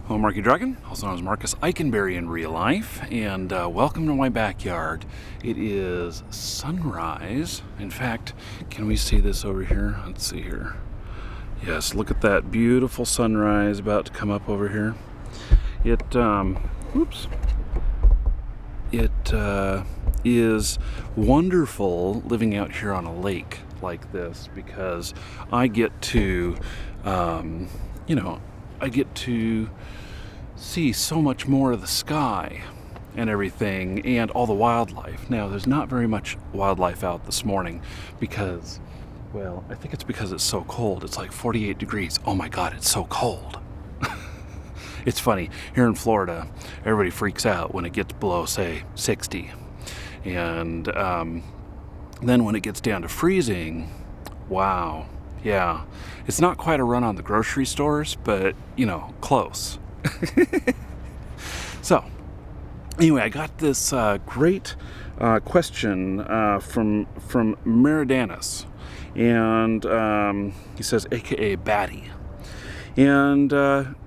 Hello, Marky Dragon, also known as Marcus Eikenberry in real life, and welcome to my backyard. It is sunrise. In fact, can we see this over here? Let's see here. Yes, look at that beautiful sunrise about to come up over here. It is wonderful living out here on a lake like this because I get to, I get to see so much more of the sky and everything and all the wildlife. Now, there's not very much wildlife out this morning because, well, I think it's because it's so cold. It's like 48 degrees. Oh my God, it's so cold. It's funny, here in Florida, everybody freaks out when it gets below, say, 60. And then when it gets down to freezing, wow, yeah. It's not quite a run on the grocery stores, but, close. So, anyway, I got this great question from Meridanus. And he says, AKA Batty. And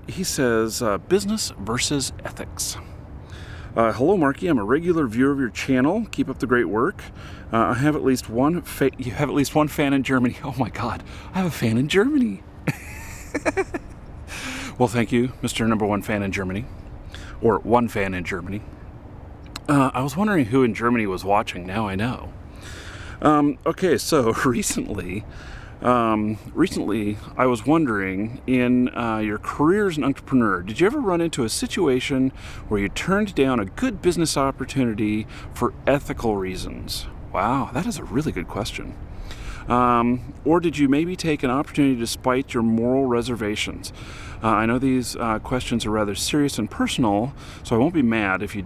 he says, business versus ethics. Hello, Marky. I'm a regular viewer of your channel. Keep up the great work. I have at least one. You have at least one fan in Germany. Oh my God, I have a fan in Germany. Well, thank you, Mr. Number One fan in Germany, or one fan in Germany. I was wondering who in Germany was watching. Now I know. Okay, so recently I was wondering, in your career as an entrepreneur, did you ever run into a situation where you turned down a good business opportunity for ethical reasons? Wow, that is a really good question. Or did you maybe take an opportunity despite your moral reservations? I know these questions are rather serious and personal, so I won't be mad if I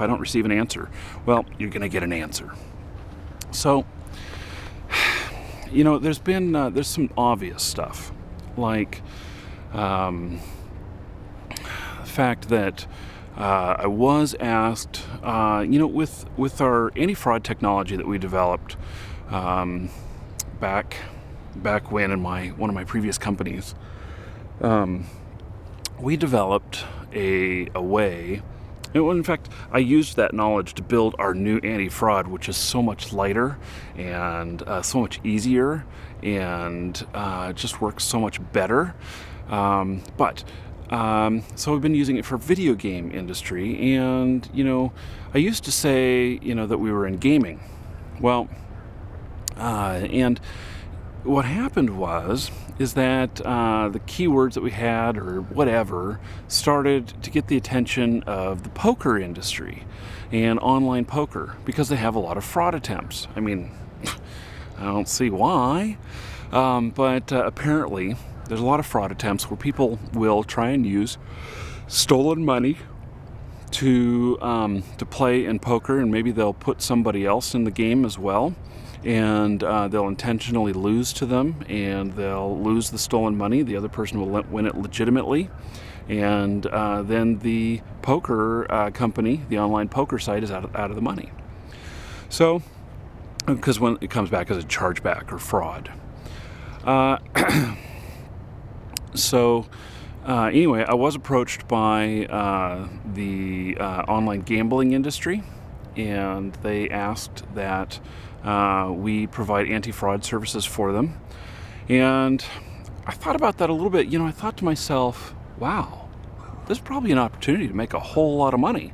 don't receive an answer. Well, you're going to get an answer. So, there's some obvious stuff, like the fact that I was asked, with our anti-fraud technology that we developed back when in one of my previous companies, we developed a way. In fact, I used that knowledge to build our new anti-fraud, which is so much lighter and so much easier and just works so much better. So we've been using it for video game industry, and I used to say that we were in gaming. Well, and what happened is that the keywords that we had or whatever started to get the attention of the poker industry and online poker because they have a lot of fraud attempts. I mean, I don't see why, but apparently there's a lot of fraud attempts where people will try and use stolen money to play in poker, and maybe they'll put somebody else in the game as well. And they'll intentionally lose to them, and they'll lose the stolen money. The other person will win it legitimately, and then the poker company, the online poker site, is out of the money. So, because when it comes back as a chargeback or fraud. Anyway, I was approached by the online gambling industry, and they asked that we provide anti-fraud services for them. And I thought about that a little bit. I thought to myself, wow, there's probably an opportunity to make a whole lot of money.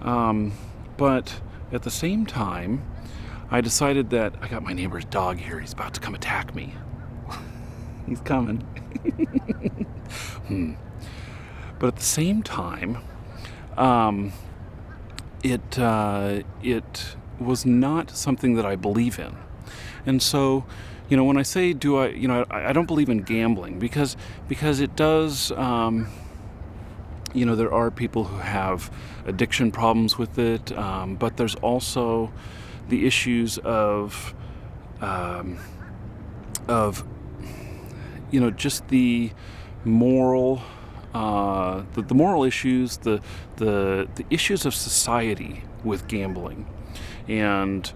But at the same time, I decided that I got my neighbor's dog here. He's about to come attack me. He's coming. But at the same time, it was not something that I believe in. And so, when I say I don't believe in gambling because it does, there are people who have addiction problems with it, but there's also the issues of just the moral, the moral issues, the issues of society with gambling. And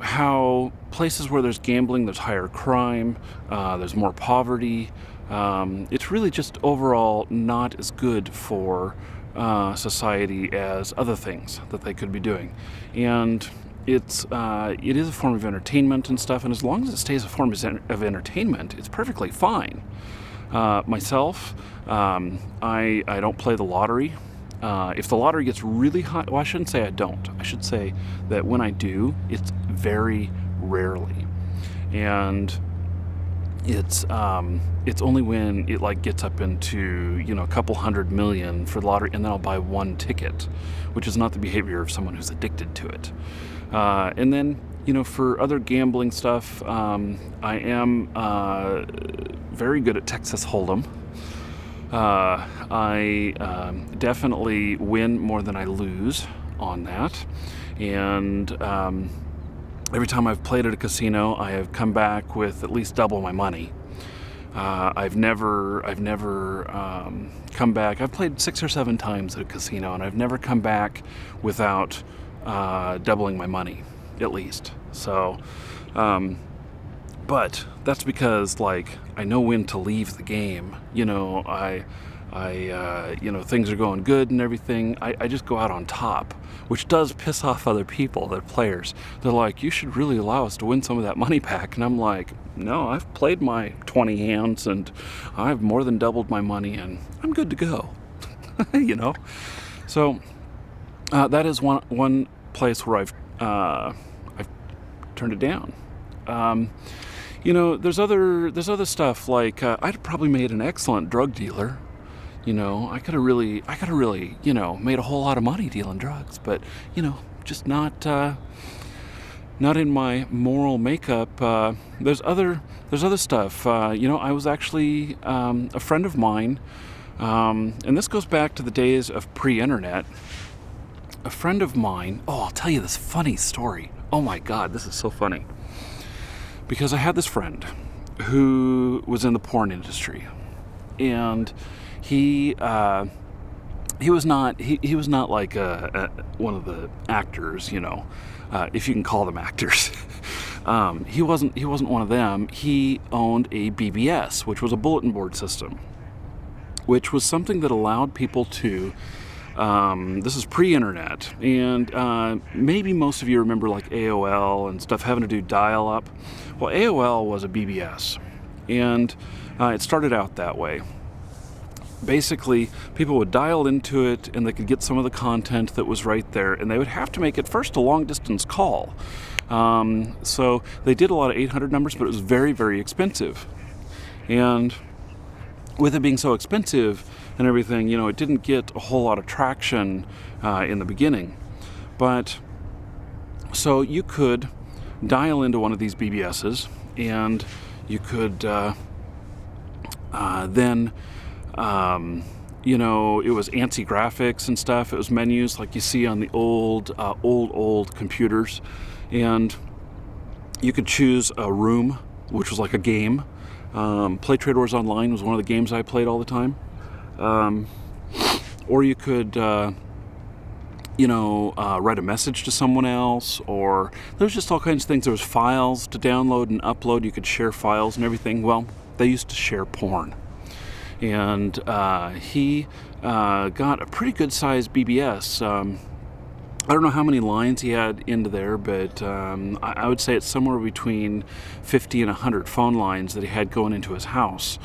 how places where there's gambling, there's higher crime, there's more poverty, It's really just overall not as good for society as other things that they could be doing. And it is a form of entertainment and stuff, and as long as it stays a form of entertainment, it's perfectly fine. Myself, I don't play the lottery. If the lottery gets really high, well, I shouldn't say I don't. I should say that when I do, it's very rarely, and it's only when it like gets up into a couple $100 million for the lottery, and then I'll buy one ticket, which is not the behavior of someone who's addicted to it. And then for other gambling stuff, I am very good at Texas Hold'em. I definitely win more than I lose on that, and every time I've played at a casino, I have come back with at least double my money. I've never come back. I've played 6 or 7 times at a casino, and I've never come back without doubling my money, at least. So, but that's because I know when to leave the game. Things are going good and everything. I just go out on top, which does piss off other people, the players. They're like, you should really allow us to win some of that money back. And I'm like, no, I've played my 20 hands and I've more than doubled my money and I'm good to go. So that is one place where I've turned it down. There's other stuff like I'd probably made an excellent drug dealer. I could have really, made a whole lot of money dealing drugs, but just not in my moral makeup. There's other stuff. I was actually a friend of mine, and this goes back to the days of pre-internet. A friend of mine. Oh, I'll tell you this funny story. Oh my God, this is so funny. Because I had this friend who was in the porn industry, and he was not like one of the actors, if you can call them actors. He wasn't one of them. He owned a BBS, which was a bulletin board system, which was something that allowed people to. This is pre-internet, and maybe most of you remember like AOL and stuff having to do dial-up. Well, AOL was a BBS, and it started out that way. Basically, people would dial into it, and they could get some of the content that was right there, and they would have to make it first a long-distance call. So they did a lot of 800 numbers, but it was very, very expensive. And with it being so expensive and everything, it didn't get a whole lot of traction in the beginning. But so you could dial into one of these BBSs, and you could then, it was ANSI graphics and stuff. It was menus like you see on the old computers, and you could choose a room, which was like a game. Play Trade Wars Online was one of the games I played all the time. Or you could, write a message to someone else, or there was just all kinds of things. There was files to download and upload. You could share files and everything. Well, they used to share porn. And he got a pretty good-sized BBS. I don't know how many lines he had into there, but I would say it's somewhere between 50 and 100 phone lines that he had going into his house.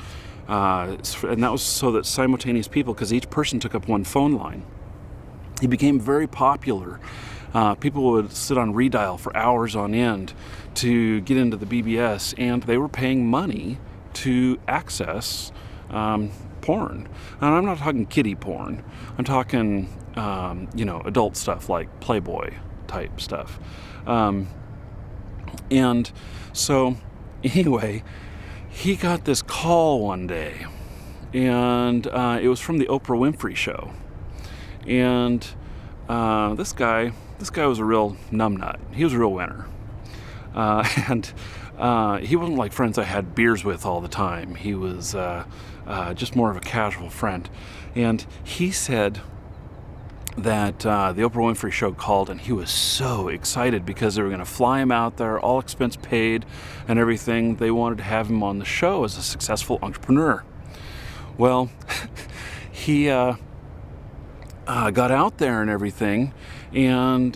And that was so that simultaneous people, because each person took up one phone line. He became very popular. People would sit on redial for hours on end to get into the BBS, and they were paying money to access porn. And I'm not talking kiddie porn. I'm talking, adult stuff like Playboy type stuff. And so, anyway, he got this call one day, and it was from the Oprah Winfrey Show. And this guy was a real numbnut. He was a real winner. And he wasn't like friends I had beers with all the time. He was just more of a casual friend. And he said that the Oprah Winfrey Show called, and he was so excited because they were going to fly him out there, all expense paid and everything. They wanted to have him on the show as a successful entrepreneur. Well, he got out there and everything, and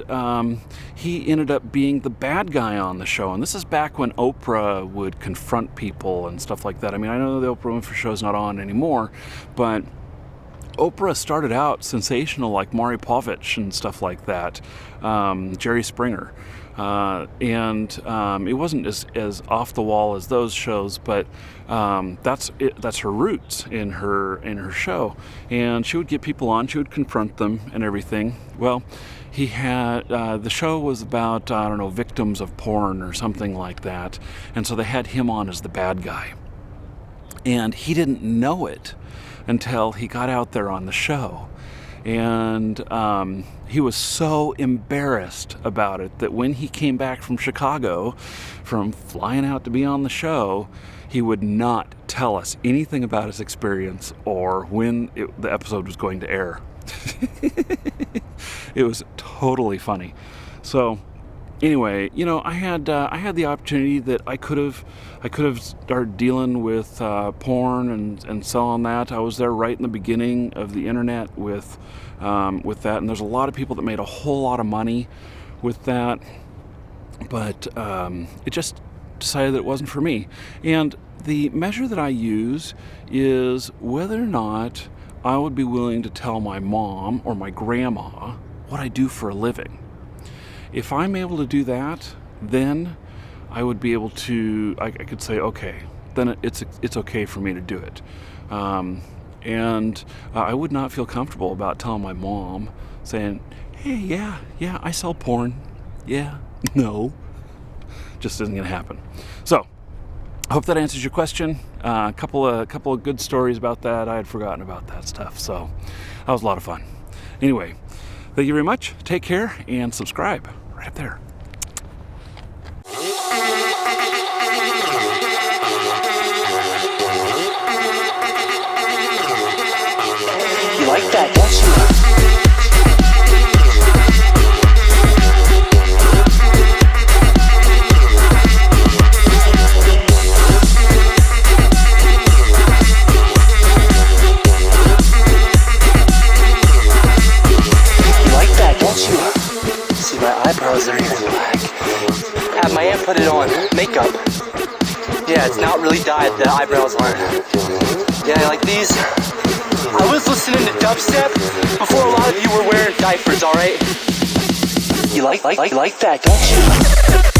he ended up being the bad guy on the show. And this is back when Oprah would confront people and stuff like that. I mean, I know the Oprah Winfrey Show is not on anymore, but Oprah started out sensational, like Maury Povich and stuff like that, Jerry Springer. And it wasn't as off the wall as those shows, but that's her roots in her show. And she would get people on, she would confront them and everything. Well, he had the show was about, I don't know, victims of porn or something like that, and so they had him on as the bad guy, and he didn't know it until he got out there on the show. And he was so embarrassed about it that when he came back from Chicago, from flying out to be on the show, he would not tell us anything about his experience or when the episode was going to air. It was totally funny. So anyway, you know, I had the opportunity that I could have started dealing with porn and selling that. I was there right in the beginning of the internet with that, and there's a lot of people that made a whole lot of money with that, but it just decided that it wasn't for me. And the measure that I use is whether or not I would be willing to tell my mom or my grandma what I do for a living. If I'm able to do that, then I would be able to, I could say, okay, then it's okay for me to do it. And I would not feel comfortable about telling my mom, saying, hey, yeah, I sell porn. Yeah, no, just isn't gonna happen. So, I hope that answers your question. A couple of good stories about that. I had forgotten about that stuff, so that was a lot of fun. Anyway, thank you very much. Take care and subscribe right up there. You like that, don't you? Eyebrows are even black. Have my aunt put it on. Makeup. Yeah, it's not really dyed. The eyebrows aren't. Yeah, like these. I was listening to dubstep before a lot of you were wearing diapers, alright? You like that, don't you?